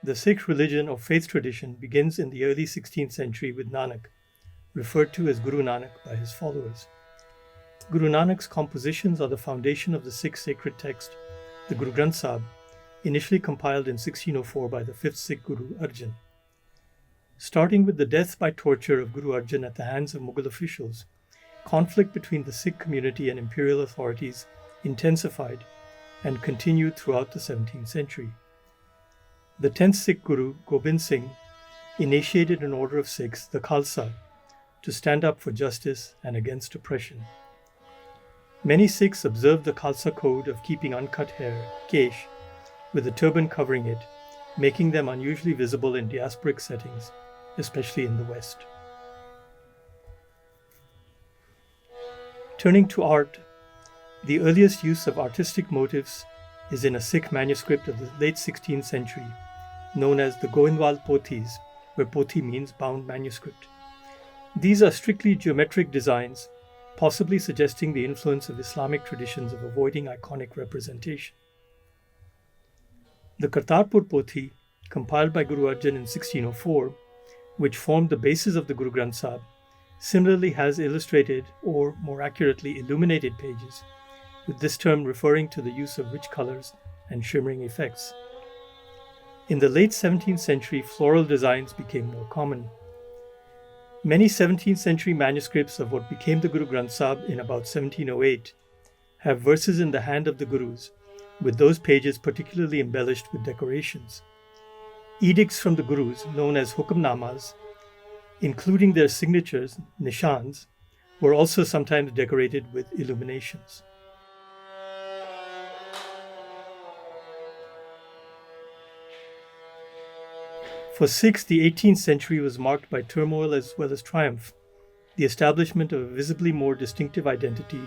The Sikh religion or faith tradition begins in the early 16th century with Nanak, referred to as Guru Nanak by his followers. Guru Nanak's compositions are the foundation of the Sikh sacred text, the Guru Granth Sahib, initially compiled in 1604 by the 5th Sikh Guru Arjan. Starting with the death by torture of Guru Arjan at the hands of Mughal officials, conflict between the Sikh community and imperial authorities intensified and continued throughout the 17th century. The 10th Sikh Guru, Gobind Singh, initiated an order of Sikhs, the Khalsa, to stand up for justice and against oppression. Many Sikhs observed the Khalsa code of keeping uncut hair, kesh, with a turban covering it, making them unusually visible in diasporic settings, especially in the West. Turning to art, the earliest use of artistic motifs is in a Sikh manuscript of the late 16th century, known as the Goindwal Pothis, where Pothi means bound manuscript. These are strictly geometric designs, possibly suggesting the influence of Islamic traditions of avoiding iconic representation. The Kartarpur Pothi, compiled by Guru Arjan in 1604, which formed the basis of the Guru Granth Sahib, similarly has illustrated, or more accurately illuminated pages, with this term referring to the use of rich colors and shimmering effects. In the late 17th century, floral designs became more common. Many 17th century manuscripts of what became the Guru Granth Sahib in about 1708 have verses in the hand of the Gurus, with those pages particularly embellished with decorations. Edicts from the Gurus, known as Hukamnamas, including their signatures, nishans, were also sometimes decorated with illuminations. For Sikhs, the 18th century was marked by turmoil as well as triumph, the establishment of a visibly more distinctive identity,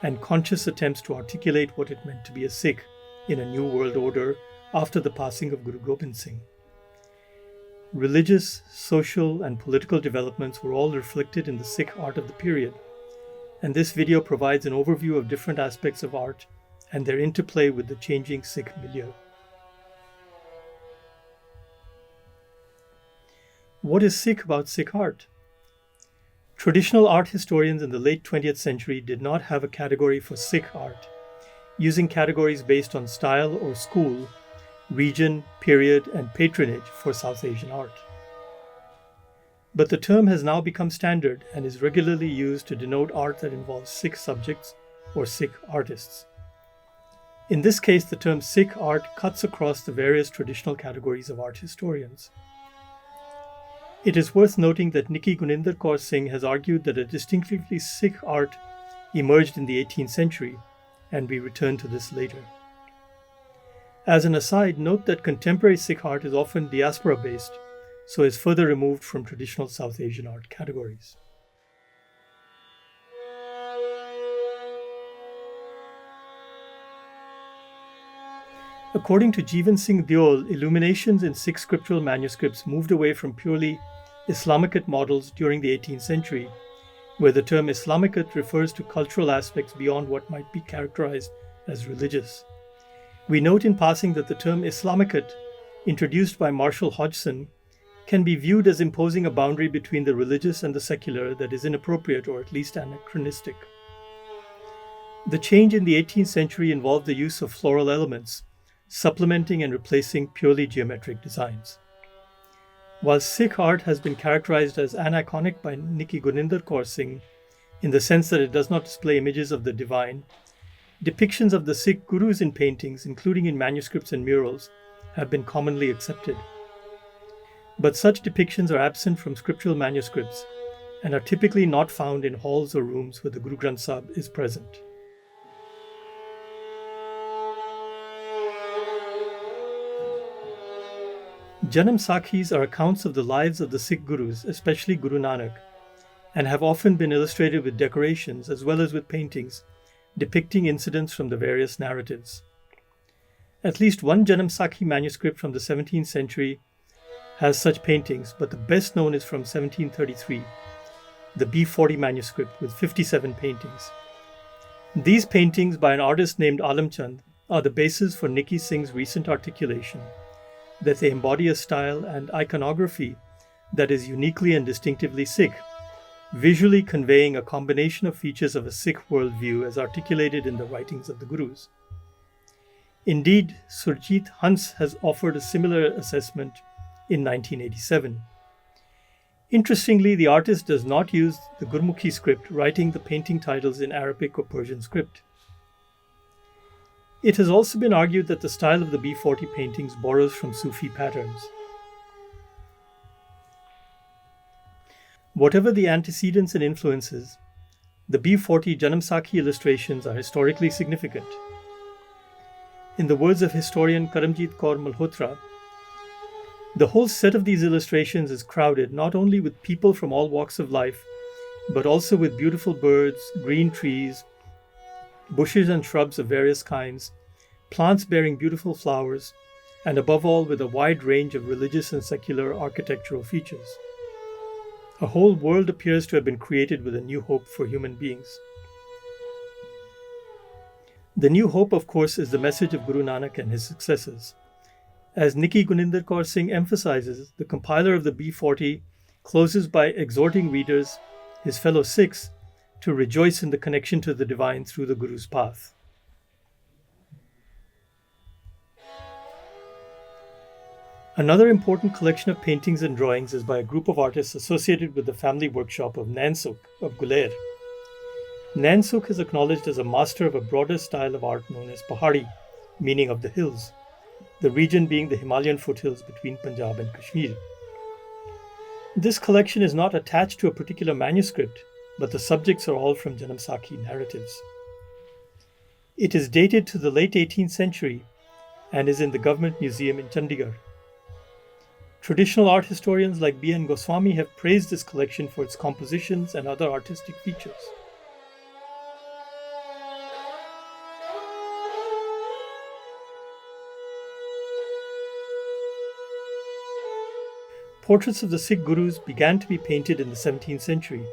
and conscious attempts to articulate what it meant to be a Sikh in a new world order after the passing of Guru Gobind Singh. Religious, social, and political developments were all reflected in the Sikh art of the period, and this video provides an overview of different aspects of art and their interplay with the changing Sikh milieu. What is Sikh about Sikh art? Traditional art historians in the late 20th century did not have a category for Sikh art, using categories based on style or school, region, period, and patronage for South Asian art. But the term has now become standard and is regularly used to denote art that involves Sikh subjects or Sikh artists. In this case, the term Sikh art cuts across the various traditional categories of art historians. It is worth noting that Nikki Guninder Kaur Singh has argued that a distinctively Sikh art emerged in the 18th century, and we return to this later. As an aside, note that contemporary Sikh art is often diaspora-based, so is further removed from traditional South Asian art categories. According to Jeevan Singh Deol, illuminations in Sikh scriptural manuscripts moved away from purely Islamicate models during the 18th century, where the term Islamicate refers to cultural aspects beyond what might be characterized as religious. We note in passing that the term Islamicate, introduced by Marshall Hodgson, can be viewed as imposing a boundary between the religious and the secular that is inappropriate or at least anachronistic. The change in the 18th century involved the use of floral elements, supplementing and replacing purely geometric designs. While Sikh art has been characterized as anachronic by Nikki Guninder Kaur Singh, in the sense that it does not display images of the divine, depictions of the Sikh Gurus in paintings, including in manuscripts and murals, have been commonly accepted. But such depictions are absent from scriptural manuscripts and are typically not found in halls or rooms where the Guru Granth Sahib is present. Janamsakhis are accounts of the lives of the Sikh Gurus, especially Guru Nanak, and have often been illustrated with decorations as well as with paintings depicting incidents from the various narratives. At least one Janamsakhi manuscript from the 17th century has such paintings, but the best known is from 1733, the B40 manuscript with 57 paintings. These paintings by an artist named Alamchand are the basis for Nikki Singh's recent articulation that they embody a style and iconography that is uniquely and distinctively Sikh, visually conveying a combination of features of a Sikh worldview as articulated in the writings of the Gurus. Indeed, Surjit Hans has offered a similar assessment in 1987. Interestingly, the artist does not use the Gurmukhi script, writing the painting titles in Arabic or Persian script. It has also been argued that the style of the B40 paintings borrows from Sufi patterns. Whatever the antecedents and influences, the B40 Janamsakhi illustrations are historically significant. In the words of historian Karamjit Kaur Malhotra, the whole set of these illustrations is crowded not only with people from all walks of life, but also with beautiful birds, green trees, bushes and shrubs of various kinds, plants bearing beautiful flowers, and above all with a wide range of religious and secular architectural features. A whole world appears to have been created with a new hope for human beings. The new hope, of course, is the message of Guru Nanak and his successors. As Nikki Guninder Kaur Singh emphasizes, the compiler of the B40 closes by exhorting readers, his fellow Sikhs, to rejoice in the connection to the divine through the Guru's path. Another important collection of paintings and drawings is by a group of artists associated with the family workshop of Nansukh of Guler. Nansukh is acknowledged as a master of a broader style of art known as Pahari, meaning of the hills, the region being the Himalayan foothills between Punjab and Kashmir. This collection is not attached to a particular manuscript, but the subjects are all from Janamsakhi narratives. It is dated to the late 18th century and is in the Government Museum in Chandigarh. Traditional art historians like B.N. Goswami have praised this collection for its compositions and other artistic features. Portraits of the Sikh Gurus began to be painted in the 17th century,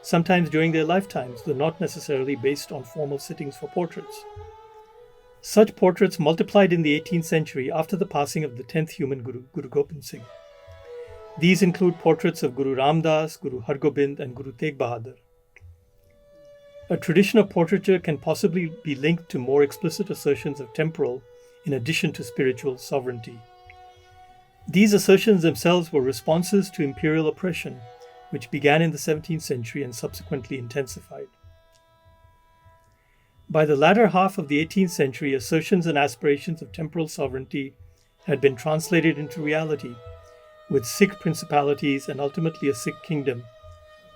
sometimes during their lifetimes, though not necessarily based on formal sittings for portraits. Such portraits multiplied in the 18th century after the passing of the 10th human Guru, Guru Gobind Singh. These include portraits of Guru Ramdas, Guru Hargobind, and Guru Tegh Bahadur. A tradition of portraiture can possibly be linked to more explicit assertions of temporal in addition to spiritual sovereignty. These assertions themselves were responses to imperial oppression, which began in the 17th century and subsequently intensified. By the latter half of the 18th century, assertions and aspirations of temporal sovereignty had been translated into reality, with Sikh principalities and ultimately a Sikh kingdom,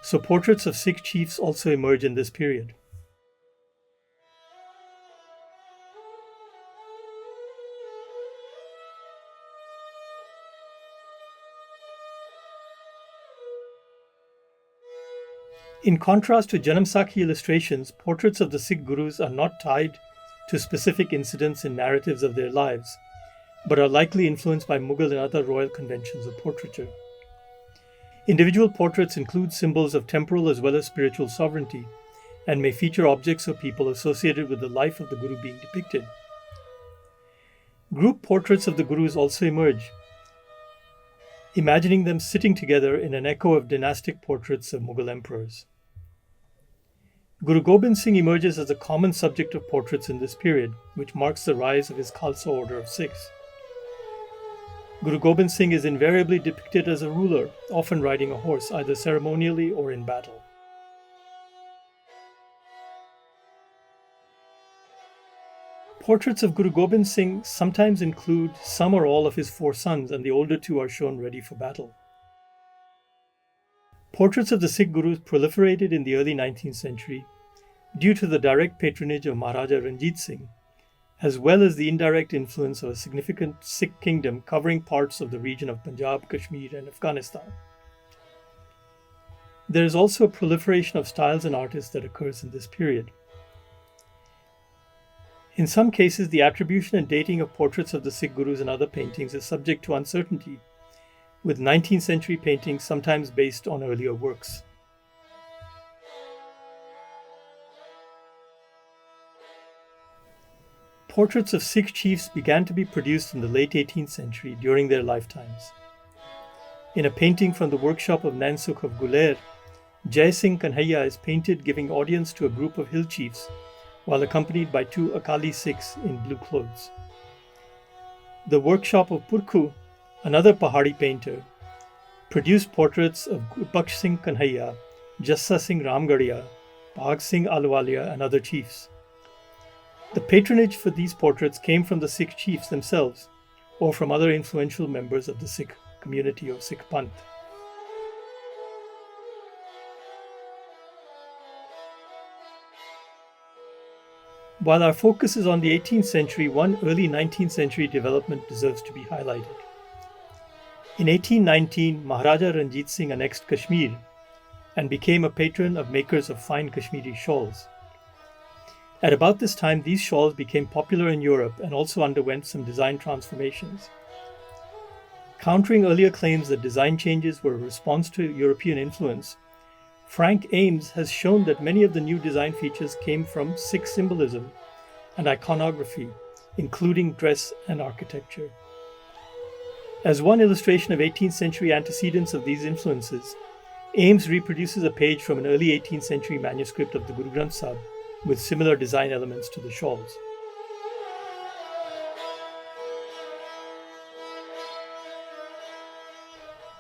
so portraits of Sikh chiefs also emerge in this period. In contrast to Janamsakhi illustrations, portraits of the Sikh Gurus are not tied to specific incidents and narratives of their lives, but are likely influenced by Mughal and other royal conventions of portraiture. Individual portraits include symbols of temporal as well as spiritual sovereignty, and may feature objects or people associated with the life of the Guru being depicted. Group portraits of the Gurus also emerge, imagining them sitting together in an echo of dynastic portraits of Mughal emperors. Guru Gobind Singh emerges as a common subject of portraits in this period, which marks the rise of his Khalsa order of Sikhs. Guru Gobind Singh is invariably depicted as a ruler, often riding a horse, either ceremonially or in battle. Portraits of Guru Gobind Singh sometimes include some or all of his 4 sons, and the older 2 are shown ready for battle. Portraits of the Sikh Gurus proliferated in the early 19th century due to the direct patronage of Maharaja Ranjit Singh, as well as the indirect influence of a significant Sikh kingdom covering parts of the region of Punjab, Kashmir, and Afghanistan. There is also a proliferation of styles and artists that occurs in this period. In some cases, the attribution and dating of portraits of the Sikh Gurus and other paintings is subject to uncertainty, with 19th century paintings sometimes based on earlier works. Portraits of Sikh chiefs began to be produced in the late 18th century during their lifetimes. In a painting from the workshop of Nansukh of Guler, Jai Singh Kanhaiya is painted giving audience to a group of hill chiefs while accompanied by two Akali Sikhs in blue clothes. The workshop of Purkhu, another Pahari painter, produced portraits of Baksh Singh Kanhaiya, Jassa Singh Ramgarhia, Bhag Singh Ahluwalia and other chiefs. The patronage for these portraits came from the Sikh chiefs themselves or from other influential members of the Sikh community or Sikh Panth. While our focus is on the 18th century, one early 19th century development deserves to be highlighted. In 1819, Maharaja Ranjit Singh annexed Kashmir and became a patron of makers of fine Kashmiri shawls. At about this time, these shawls became popular in Europe and also underwent some design transformations. Countering earlier claims that design changes were a response to European influence, Frank Ames has shown that many of the new design features came from Sikh symbolism and iconography, including dress and architecture. As one illustration of 18th century antecedents of these influences, Ames reproduces a page from an early 18th century manuscript of the Guru Granth Sahib with similar design elements to the shawls.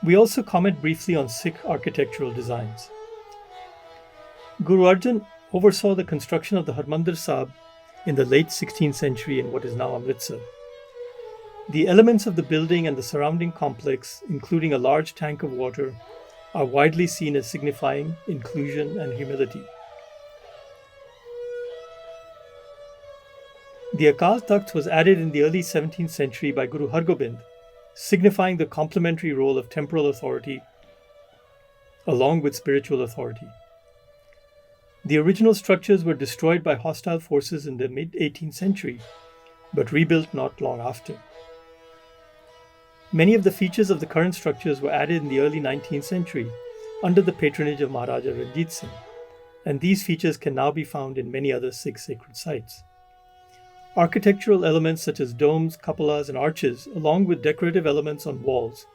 We also comment briefly on Sikh architectural designs. Guru Arjan oversaw the construction of the Harmandir Sahib in the late 16th century in what is now Amritsar. The elements of the building and the surrounding complex, including a large tank of water, are widely seen as signifying inclusion and humility. The Akal Takht was added in the early 17th century by Guru Hargobind, signifying the complementary role of temporal authority along with spiritual authority. The original structures were destroyed by hostile forces in the mid-18th century, but rebuilt not long after. Many of the features of the current structures were added in the early 19th century under the patronage of Maharaja Ranjit Singh, and these features can now be found in many other Sikh sacred sites. Architectural elements such as domes, cupolas, and arches, along with decorative elements on walls,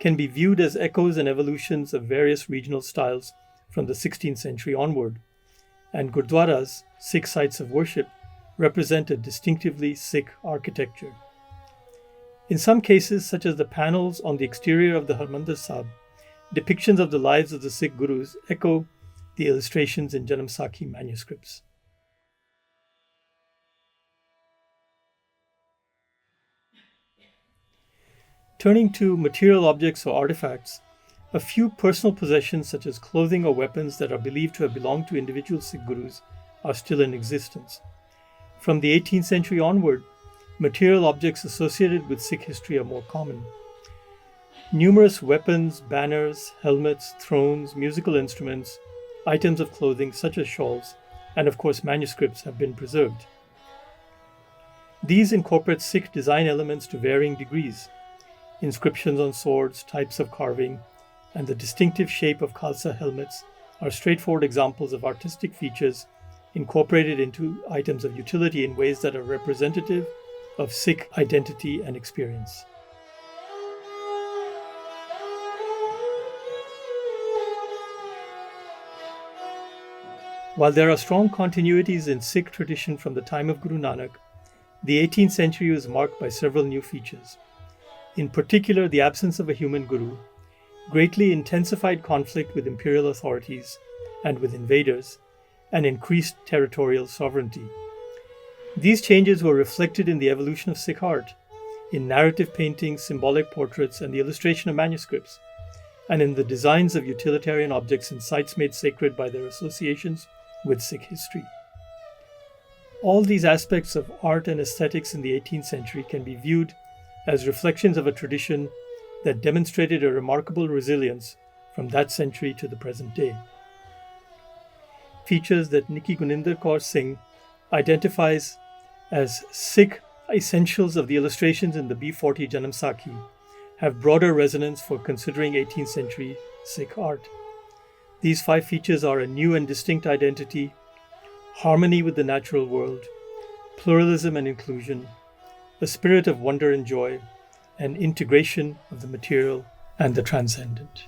can be viewed as echoes and evolutions of various regional styles from the 16th century onward, and Gurdwaras, Sikh sites of worship, represent a distinctively Sikh architecture. In some cases, such as the panels on the exterior of the Harmandir Sahib, depictions of the lives of the Sikh Gurus echo the illustrations in Janamsakhi manuscripts. Turning to material objects or artifacts, a few personal possessions such as clothing or weapons that are believed to have belonged to individual Sikh Gurus are still in existence. From the 18th century onward, material objects associated with Sikh history are more common. Numerous weapons, banners, helmets, thrones, musical instruments, items of clothing such as shawls, and of course manuscripts have been preserved. These incorporate Sikh design elements to varying degrees. Inscriptions on swords, types of carving, and the distinctive shape of Khalsa helmets are straightforward examples of artistic features incorporated into items of utility in ways that are representative of Sikh identity and experience. While there are strong continuities in Sikh tradition from the time of Guru Nanak, the 18th century was marked by several new features. In particular, the absence of a human guru, greatly intensified conflict with imperial authorities and with invaders, and increased territorial sovereignty. These changes were reflected in the evolution of Sikh art, in narrative paintings, symbolic portraits, and the illustration of manuscripts, and in the designs of utilitarian objects in sites made sacred by their associations with Sikh history. All these aspects of art and aesthetics in the 18th century can be viewed as reflections of a tradition that demonstrated a remarkable resilience from that century to the present day. Features that Nikki Guninder Kaur Singh identifies as Sikh essentials of the illustrations in the B40 Janamsakhi have broader resonance for considering 18th century Sikh art. These 5 features are a new and distinct identity, harmony with the natural world, pluralism and inclusion, a spirit of wonder and joy, and integration of the material and the transcendent.